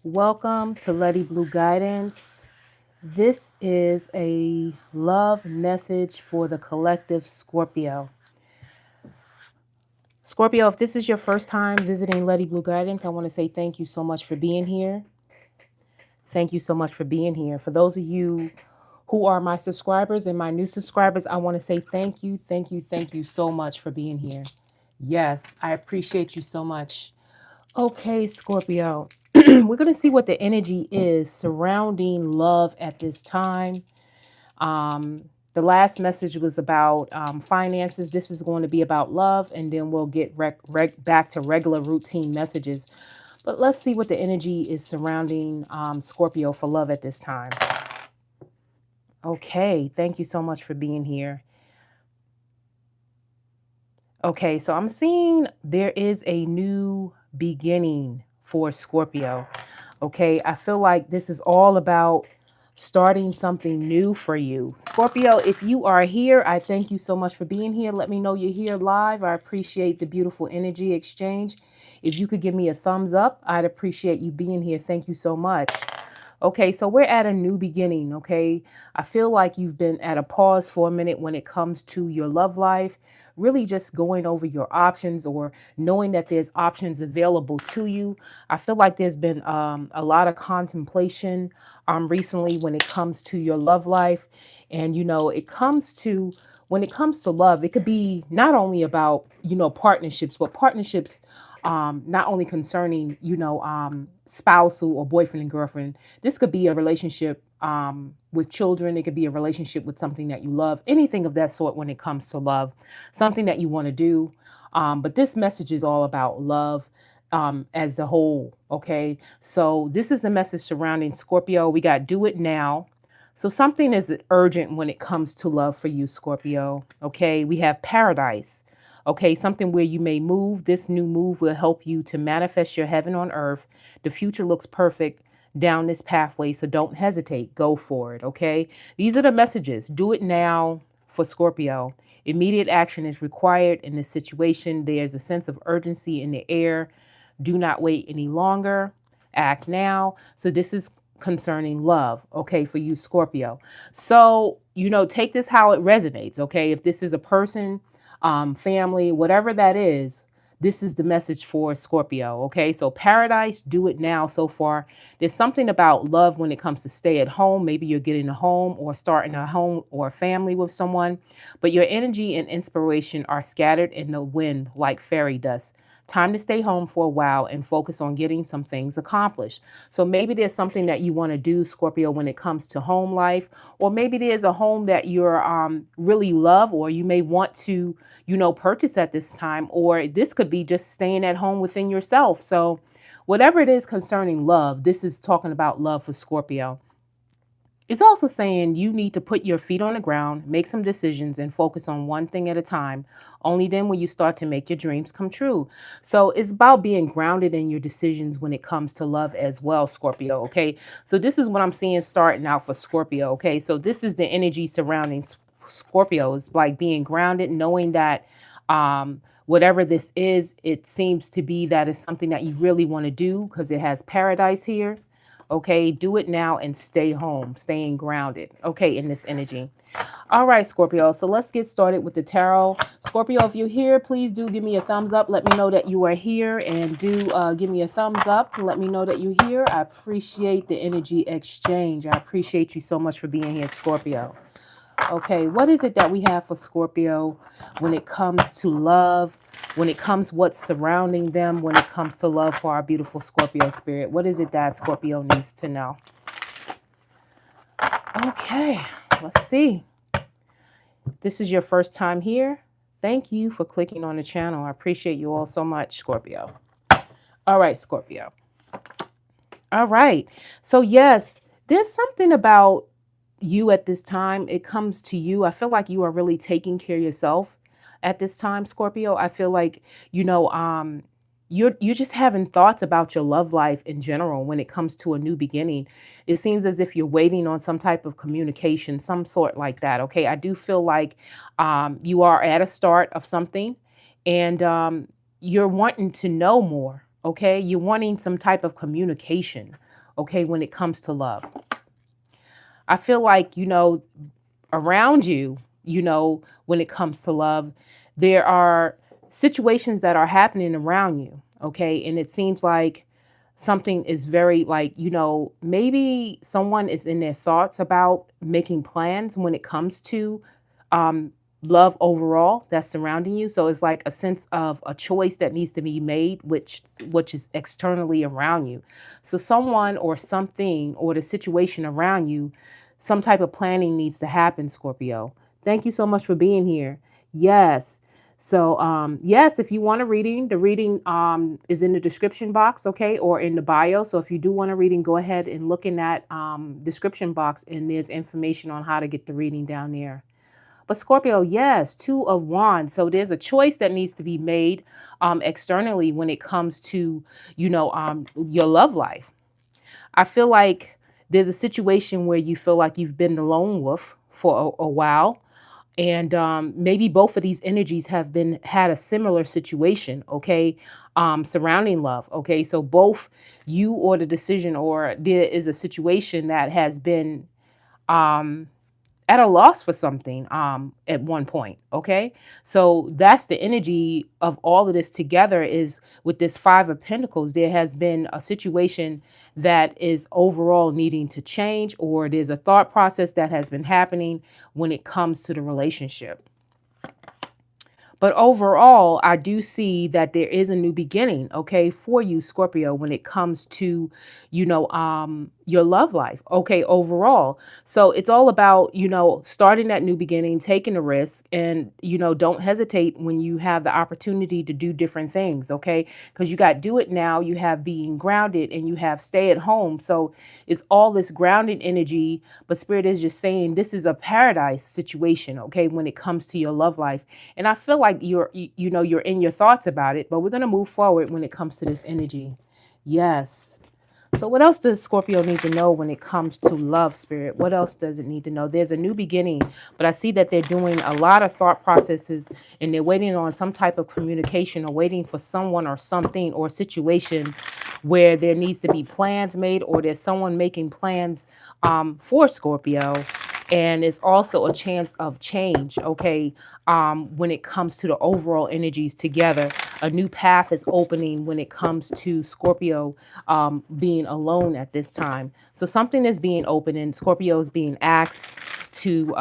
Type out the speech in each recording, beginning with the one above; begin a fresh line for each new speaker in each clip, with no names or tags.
Welcome to Letiblu Guidance. This is a love message for the collective Scorpio. Scorpio, if this is your first time visiting Letiblu Guidance, I want to say thank you so much for being here. Thank you so much for being here. For those of you who are my subscribers and my new subscribers, I want to say thank you so much for being here. Yes, I appreciate you so much. Okay, Scorpio, we're going to see what the energy is surrounding love at this time. The last message was about finances. This is going to be about love, and then we'll get back to regular routine messages. But let's see what the energy is surrounding Scorpio for love at this time. Okay, thank you so much for being here. Okay, so I'm seeing there is a new beginning for Scorpio. Okay, I feel like this is all about starting something new for you. Scorpio, if you are here, I thank you so much for being here. Let me know you're here live. I appreciate the beautiful energy exchange. If you could give me a thumbs up, I'd appreciate you being here. Thank you so much. Okay, so we're at a new beginning, okay? I feel like you've been at a pause for a minute when it comes to your love life, really just going over your options or knowing that there's options available to you. I feel like there's been a lot of contemplation recently when it comes to your love life. And, when it comes to love, it could be not only about, partnerships, but partnerships not only concerning, spousal or boyfriend and girlfriend. This could be a relationship with children. It could be a relationship with something that you love, anything of that sort when it comes to love, something that you want to do. But this message is all about love as a whole. Okay. So this is the message surrounding Scorpio. We got do it now. So something is urgent when it comes to love for you, Scorpio. Okay. We have paradise. Okay, something where you may move. This new move will help you to manifest your heaven on earth. The future looks perfect down this pathway, so don't hesitate. Go for it, okay? These are the messages. Do it now for Scorpio. Immediate action is required in this situation. There's a sense of urgency in the air. Do not wait any longer. Act now. So this is concerning love, okay, for you, Scorpio. So, take this how it resonates, okay? If this is a person, family, whatever that is, this is the message for Scorpio. Okay. So paradise, do it now. So far, there's something about love when it comes to stay at home. Maybe you're getting a home or starting a home or a family with someone, but your energy and inspiration are scattered in the wind like fairy dust. Time to stay home for a while and focus on getting some things accomplished. So maybe there's something that you want to do, Scorpio, when it comes to home life, or maybe there's a home that you're really love, or you may want to, purchase at this time, or this could be just staying at home within yourself. So whatever it is concerning love, this is talking about love for Scorpio. It's also saying you need to put your feet on the ground, make some decisions, and focus on one thing at a time. Only then will you start to make your dreams come true. So it's about being grounded in your decisions when it comes to love as well, Scorpio. Okay. So this is what I'm seeing starting out for Scorpio. Okay. So this is the energy surrounding Scorpios, like being grounded, knowing that whatever this is, it seems to be that it's something that you really want to do because it has paradise here. Okay, do it now and stay home, staying grounded. Okay, in this energy. All right, Scorpio. So let's get started with the tarot. Scorpio, if you're here, please do give me a thumbs up. Let me know that you are here, and do give me a thumbs up. Let me know that you're here. I appreciate the energy exchange. I appreciate you so much for being here, Scorpio. Okay, what is it that we have for Scorpio when it comes to love, when it comes what's surrounding them, when it comes to love for our beautiful Scorpio spirit? What is it that Scorpio needs to know? Okay, let's see. This is your first time here. Thank you for clicking on the channel. I appreciate you all so much, Scorpio. All right, Scorpio. All right. So yes, there's something about you at this time. It comes to you. I feel like you are really taking care of yourself at this time, Scorpio. I feel like, you're just having thoughts about your love life in general when it comes to a new beginning. It seems as if you're waiting on some type of communication, some sort like that. Okay. I do feel like you are at a start of something, and you're wanting to know more. Okay. You're wanting some type of communication. Okay. When it comes to love, I feel like, around you, when it comes to love, there are situations that are happening around you. Okay. And it seems like something is very, like, maybe someone is in their thoughts about making plans when it comes to um, love overall that's surrounding you. So it's like a sense of a choice that needs to be made, which is externally around you. So someone or something or the situation around you, some type of planning needs to happen, Scorpio. Thank you so much for being here. Yes. So, yes, if you want a reading, the reading is in the description box, okay, or in the bio. So if you do want a reading, go ahead and look in that description box, and there's information on how to get the reading down there. But Scorpio, yes, Two of Wands. So there's a choice that needs to be made externally when it comes to, your love life. I feel like there's a situation where you feel like you've been the lone wolf for a while, and maybe both of these energies have been had a similar situation, okay, surrounding love. Okay, so both you or the decision, or there is a situation that has been um at a loss for something at one point. Okay, so that's the energy of all of this together. Is with this Five of Pentacles, there has been a situation that is overall needing to change, or there's a thought process that has been happening when it comes to the relationship. But overall, I do see that there is a new beginning, okay, for you, Scorpio, when it comes to, your love life, okay, overall. So it's all about, starting that new beginning, taking a risk, and, don't hesitate when you have the opportunity to do different things, okay? Because you got do it now, you have being grounded, and you have stay at home. So it's all this grounded energy, but Spirit is just saying this is a paradise situation, okay, when it comes to your love life. And I feel like you're in your thoughts about it, but we're going to move forward when it comes to this energy. Yes. So what else does Scorpio need to know when it comes to love, Spirit? What else does it need to know? There's a new beginning, but I see that they're doing a lot of thought processes, and they're waiting on some type of communication, or waiting for someone or something or situation where there needs to be plans made, or there's someone making plans for Scorpio. And it's also a chance of change, okay, when it comes to the overall energies together. A new path is opening when it comes to Scorpio being alone at this time. So something is being opened, and Scorpio is being asked to,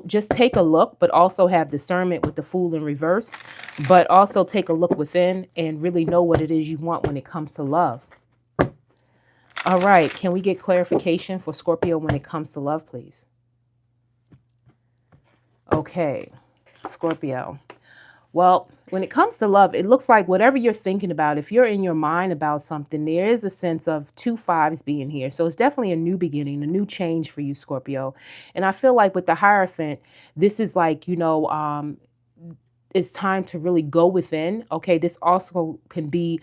just take a look, but also have discernment with the Fool in reverse, but also take a look within and really know what it is you want when it comes to love. All right. Can we get clarification for Scorpio when it comes to love, please? Okay. Scorpio. Well, when it comes to love, it looks like whatever you're thinking about, if you're in your mind about something, there is a sense of two fives being here. So it's definitely a new beginning, a new change for you, Scorpio. And I feel like with the Hierophant, this is like, it's time to really go within. Okay, this also can be,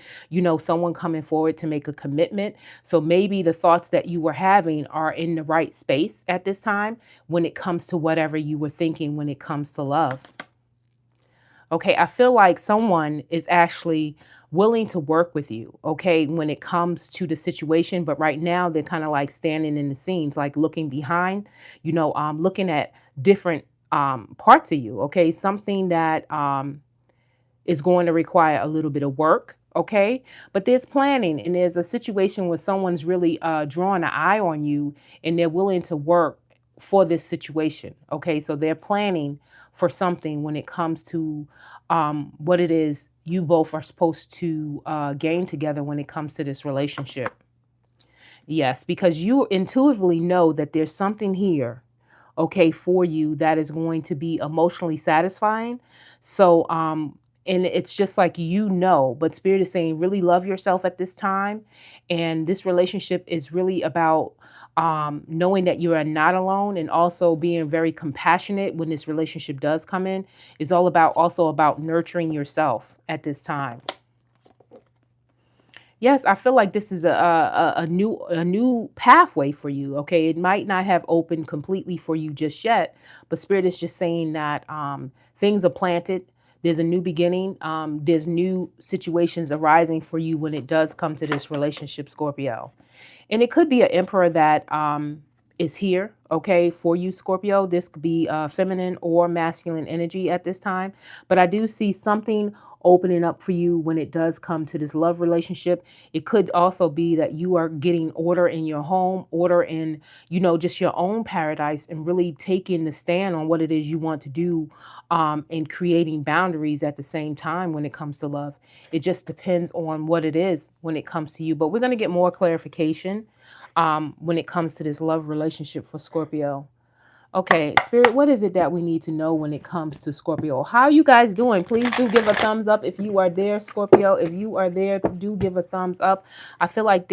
someone coming forward to make a commitment. So maybe the thoughts that you were having are in the right space at this time when it comes to whatever you were thinking when it comes to love. Okay, I feel like someone is actually willing to work with you, okay, when it comes to the situation. But right now, they're kind of like standing in the scenes, like looking behind, looking at different parts of you, okay, something that is going to require a little bit of work. Okay, but there's planning, and there's a situation where someone's really drawing an eye on you, and they're willing to work for this situation. Okay, so they're planning for something when it comes to what it is you both are supposed to gain together when it comes to this relationship. Yes, because you intuitively know that there's something here, okay, for you that is going to be emotionally satisfying. So, and it's just like, but Spirit is saying really love yourself at this time. And this relationship is really about knowing that you are not alone, and also being very compassionate when this relationship does come in. Is all about also about nurturing yourself at this time. Yes, I feel like this is a new pathway for you. Okay, it might not have opened completely for you just yet, but Spirit is just saying that things are planted. There's a new beginning. There's new situations arising for you when it does come to this relationship, Scorpio. And it could be an emperor that is here, okay, for you, Scorpio. This could be feminine or masculine energy at this time. But I do see something opening up for you when it does come to this love relationship. It could also be that you are getting order in your home, order in, just your own paradise, and really taking the stand on what it is you want to do, and creating boundaries at the same time when it comes to love. It just depends on what it is when it comes to you. But we're going to get more clarification when it comes to this love relationship for Scorpio. Okay, Spirit, what is it that we need to know when it comes to Scorpio? How are you guys doing? Please do give a thumbs up if you are there, Scorpio. If you are there, do give a thumbs up. I feel like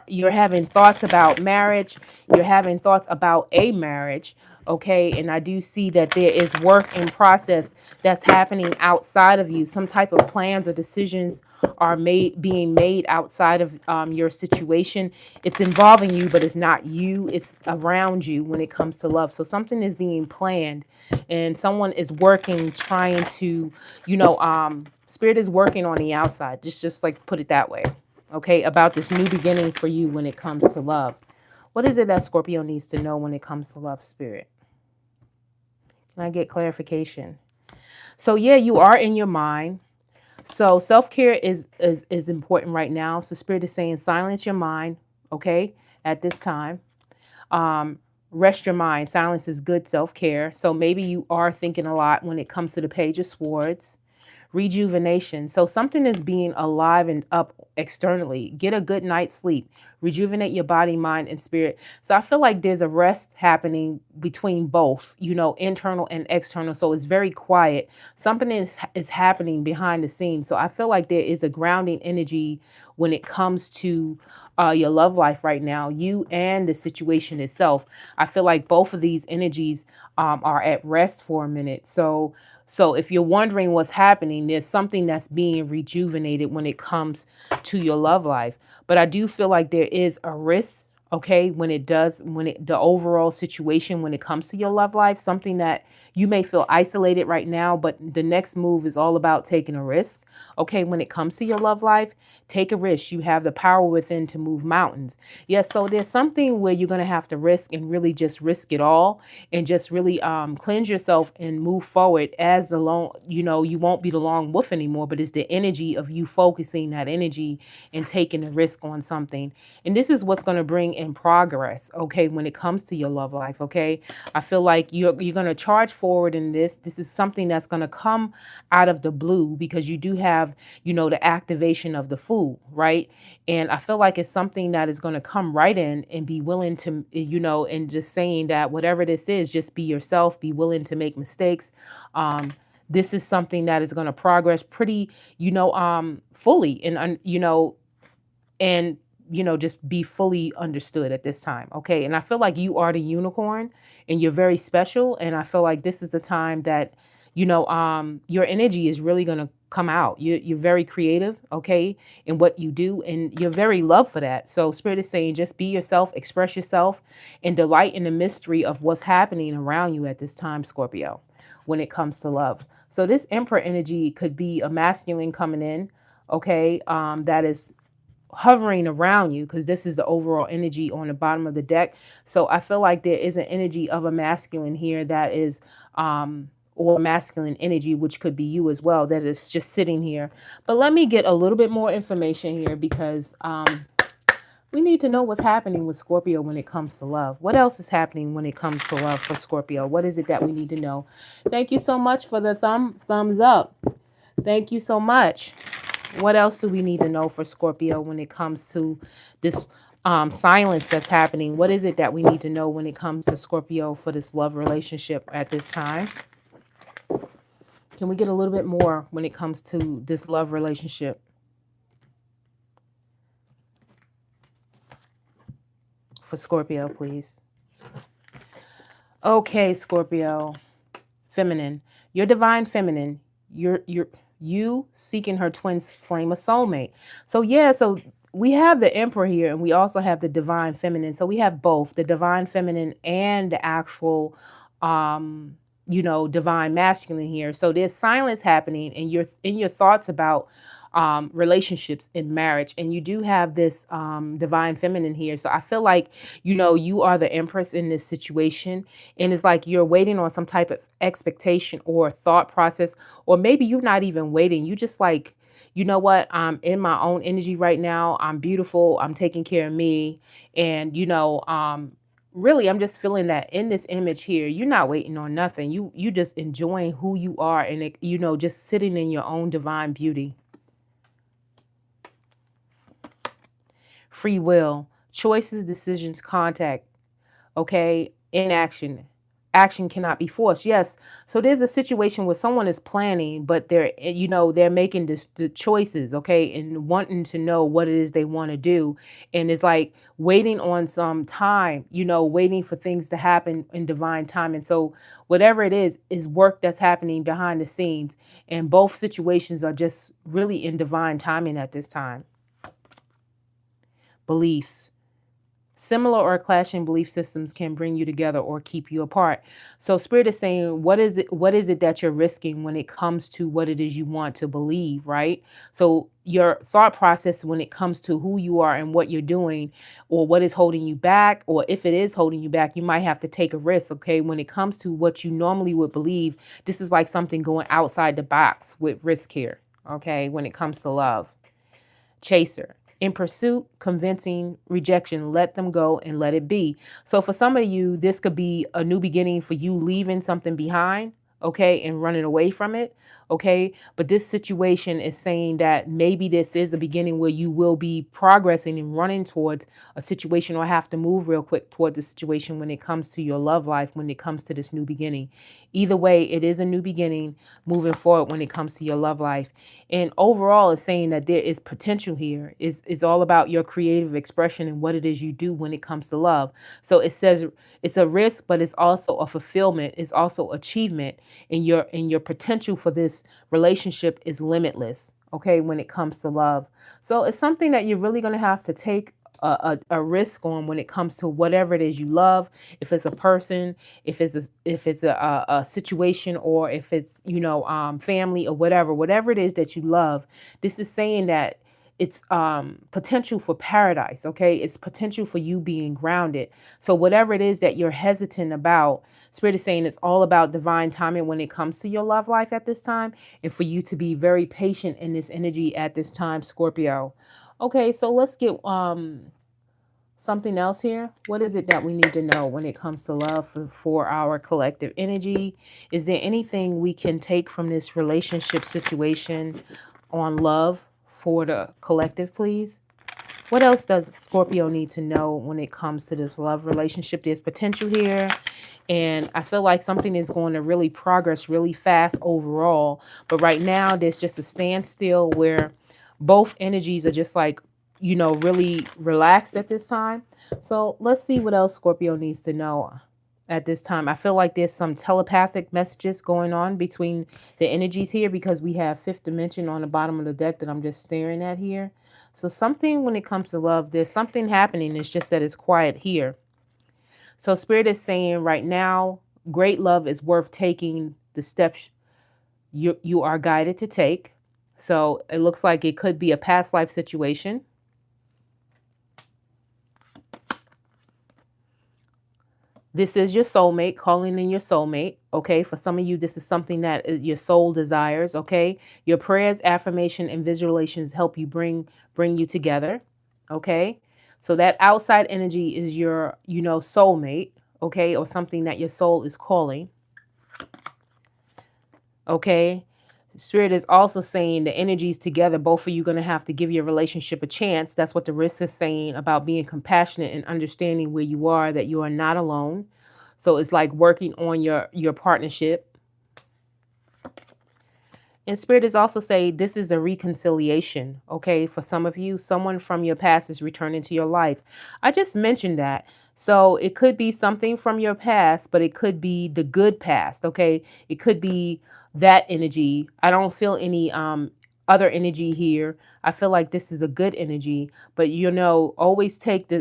you're having thoughts about marriage. You're having thoughts about a marriage. Okay, and I do see that there is work in process that's happening outside of you. Some type of plans or decisions are being made outside of your situation. It's involving you, but it's not you. It's around you when it comes to love. So something is being planned, and someone is working, trying to, Spirit is working on the outside. Just like put it that way. Okay, about this new beginning for you when it comes to love. What is it that Scorpio needs to know when it comes to love, Spirit? Can I get clarification? So yeah, you are in your mind. So self-care is important right now. So Spirit is saying silence your mind, okay, at this time. Rest your mind. Silence is good self-care. So maybe you are thinking a lot when it comes to the Page of Swords. Rejuvenation. So something is being alivened up externally. Get a good night's sleep. Rejuvenate your body, mind, and spirit. So I feel like there's a rest happening between both, internal and external. So it's very quiet. Something is happening behind the scenes. So I feel like there is a grounding energy when it comes to your love life right now, you and the situation itself. I feel like both of these energies are at rest for a minute. So if you're wondering what's happening, there's something that's being rejuvenated when it comes to your love life. But I do feel like there is a risk, okay, the overall situation when it comes to your love life, something that you may feel isolated right now, but the next move is all about taking a risk. Okay, when it comes to your love life, take a risk. You have the power within to move mountains. Yes, so there's something where you're going to have to risk and really just risk it all and just really cleanse yourself and move forward as the lone, you won't be the lone wolf anymore, but it's the energy of you focusing that energy and taking a risk on something. And this is what's going to bring in progress, okay, when it comes to your love life, okay? I feel like you're going to charge forward in this. This is something that's going to come out of the blue because you do have, the activation of the Fool, right? And I feel like it's something that is going to come right in and be willing to, and just saying that whatever this is, just be yourself, be willing to make mistakes. This is something that is going to progress pretty, fully and, and, just be fully understood at this time. Okay. And I feel like you are the unicorn and you're very special. And I feel like this is the time that, your energy is really going to come out. You're very creative, okay, in what you do, and you're very loved for that. So Spirit is saying just be yourself, express yourself, and delight in the mystery of what's happening around you at this time, Scorpio, when it comes to love. So this Emperor energy could be a masculine coming in, okay, that is hovering around you, because this is the overall energy on the bottom of the deck. So I feel like there is an energy of a masculine here that is or masculine energy, which could be you as well, that is just sitting here. But let me get a little bit more information here because we need to know what's happening with Scorpio when it comes to love. What else is happening when it comes to love for Scorpio? What is it that we need to know? Thank you so much for the thumbs up. Thank you so much. What else do we need to know for Scorpio when it comes to this silence that's happening? What is it that we need to know when it comes to Scorpio for this love relationship at this time? Can we get a little bit more when it comes to this love relationship for Scorpio, please? Okay, Scorpio, feminine. You're divine feminine. You seeking her twin flame, a soulmate. So yeah, so we have the Emperor here, and we also have the divine feminine. So we have both the divine feminine and the actual divine masculine here. So there's silence happening in your thoughts about relationships in marriage, and you do have this divine feminine here. So I feel like you are the empress in this situation, and it's like you're waiting on some type of expectation or thought process, or maybe you're not even waiting. You just like, you know what, I'm in my own energy right now. I'm beautiful. I'm taking care of me, and really, I'm just feeling that in this image here, you're not waiting on nothing. You just enjoying who you are, and just sitting in your own divine beauty. Free will, choices, decisions, contact, okay, inaction. Action cannot be forced. Yes. So there's a situation where someone is planning, but they're making the choices, okay, and wanting to know what it is they want to do. And it's like waiting on some time, waiting for things to happen in divine time. And so whatever it is work that's happening behind the scenes. And both situations are just really in divine timing at this time. Beliefs. Similar or clashing belief systems can bring you together or keep you apart. So spirit is saying, what is it that you're risking when it comes to what it is you want to believe, right? So your thought process when it comes to who you are and what you're doing, or what is holding you back, or if it is holding you back, you might have to take a risk, okay? When it comes to what you normally would believe, this is like something going outside the box with risk here, okay? When it comes to love. Chaser. In pursuit, convincing, rejection, let them go and let it be. So for some of you, this could be a new beginning for you leaving something behind, okay, and running away from it, okay? But this situation is saying that maybe this is a beginning where you will be progressing and running towards a situation, or have to move real quick towards a situation when it comes to your love life, when it comes to this new beginning. Either way, it is a new beginning moving forward when it comes to your love life. And overall, it's saying that there is potential here. It's all about your creative expression and what it is you do when it comes to love. So it says it's a risk, but it's also a fulfillment. It's also achievement, and your potential for this relationship is limitless. Okay, when it comes to love. So it's something that you're really going to have to take a risk on when it comes to whatever it is you love. If it's a person, if it's a situation, or if it's family, or whatever it is that you love. This is saying that it's potential for paradise. Okay, it's potential for you being grounded. So whatever it is that you're hesitant about, spirit is saying it's all about divine timing when it comes to your love life at this time, and for you to be very patient in this energy at this time, Scorpio. Okay, so let's get something else here. What is it that we need to know when it comes to love for our collective energy? Is there anything we can take from this relationship situation on love for the collective, please? What else does Scorpio need to know when it comes to this love relationship? There's potential here, and I feel like something is going to really progress really fast overall. But right now, there's just a standstill where both energies are just like, really relaxed at this time. So let's see what else Scorpio needs to know at this time. I feel like there's some telepathic messages going on between the energies here, because we have fifth dimension on the bottom of the deck that I'm just staring at here. So something when it comes to love, there's something happening. It's just that it's quiet here. So spirit is saying right now, great love is worth taking the steps you are guided to take. So it looks like it could be a past life situation. This is your soulmate, calling in your soulmate. Okay. For some of you, this is something that your soul desires. Okay. Your prayers, affirmation, and visualizations help you bring you together. Okay. So that outside energy is your, soulmate. Okay. Or something that your soul is calling. Okay. Spirit is also saying the energies together, both of you going to have to give your relationship a chance. That's what the risk is saying about being compassionate and understanding where you are, that you are not alone. So it's like working on your partnership. And spirit is also saying this is a reconciliation. Okay. For some of you, someone from your past is returning to your life. I just mentioned that. So it could be something from your past, but it could be the good past. Okay. It could be that energy. I don't feel any other energy here. I feel like this is a good energy, but always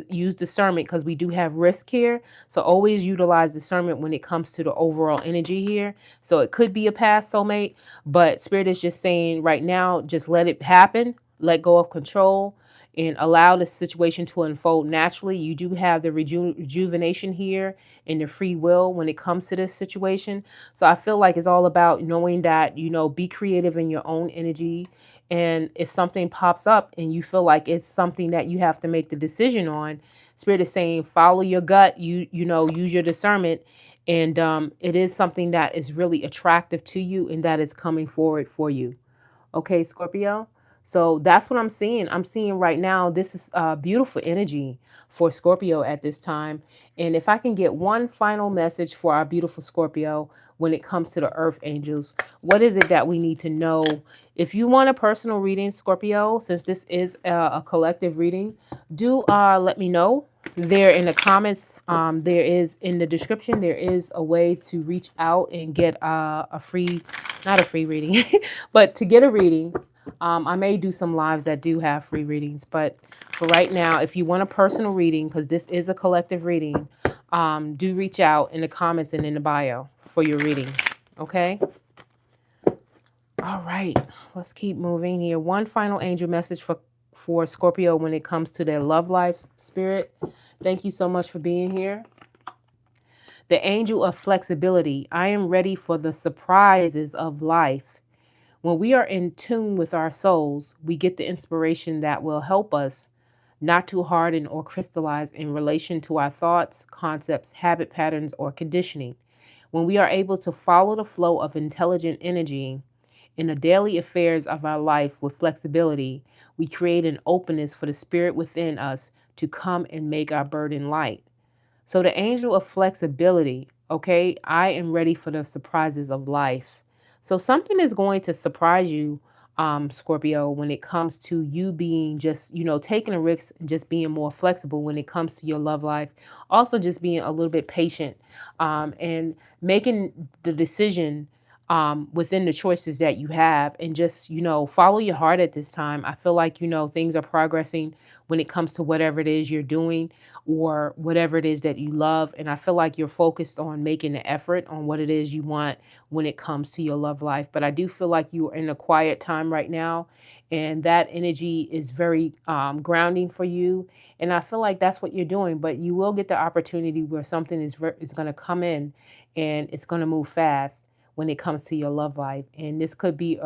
use discernment because we do have risk here. So always utilize discernment when it comes to the overall energy here. So it could be a past soulmate, but Spirit is just saying right now, just let it happen, let go of control, and allow the situation to unfold naturally. You do have the rejuvenation here and the free will when it comes to this situation. So I feel like it's all about knowing that, be creative in your own energy. And if something pops up and you feel like it's something that you have to make the decision on, Spirit is saying follow your gut, use your discernment. And it is something that is really attractive to you and that is coming forward for you. Okay, Scorpio. So that's what I'm seeing. I'm seeing right now, this is beautiful energy for Scorpio at this time. And if I can get one final message for our beautiful Scorpio when it comes to the earth angels, what is it that we need to know? If you want a personal reading, Scorpio, since this is a collective reading, do let me know. There in the comments, there is in the description, there is a way to reach out and get a free, not a free reading, but to get a reading. I may do some lives that do have free readings, but for right now, if you want a personal reading, because this is a collective reading, do reach out in the comments and in the bio for your reading. Okay? All right. Let's keep moving here. One final angel message for Scorpio when it comes to their love life, Spirit. Thank you so much for being here. The angel of flexibility. I am ready for the surprises of life. When we are in tune with our souls, we get the inspiration that will help us not to harden or crystallize in relation to our thoughts, concepts, habit patterns, or conditioning. When we are able to follow the flow of intelligent energy in the daily affairs of our life with flexibility, we create an openness for the spirit within us to come and make our burden light. So the angel of flexibility, okay, I am ready for the surprises of life. So something is going to surprise you, Scorpio, when it comes to you being just, taking a risk and just being more flexible when it comes to your love life. Also just being a little bit patient, and making the decision within the choices that you have, and just, follow your heart at this time. I feel like, things are progressing when it comes to whatever it is you're doing or whatever it is that you love. And I feel like you're focused on making an effort on what it is you want when it comes to your love life. But I do feel like you are in a quiet time right now. And that energy is very grounding for you. And I feel like that's what you're doing. But you will get the opportunity where something is going to come in and it's going to move fast when it comes to your love life. And this could be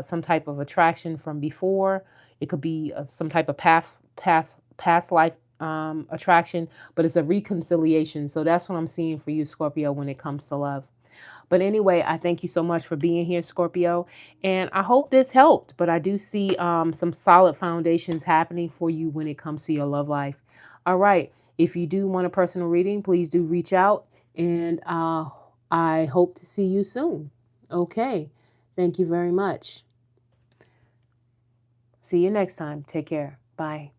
some type of attraction from before. It could be some type of past life attraction, but it's a reconciliation. So that's what I'm seeing for you, Scorpio, when it comes to love. But anyway, I thank you so much for being here, Scorpio. And I hope this helped. But I do see some solid foundations happening for you when it comes to your love life. All right. If you do want a personal reading, please do reach out. And I hope to see you soon. Okay. Thank you very much. See you next time. Take care. Bye.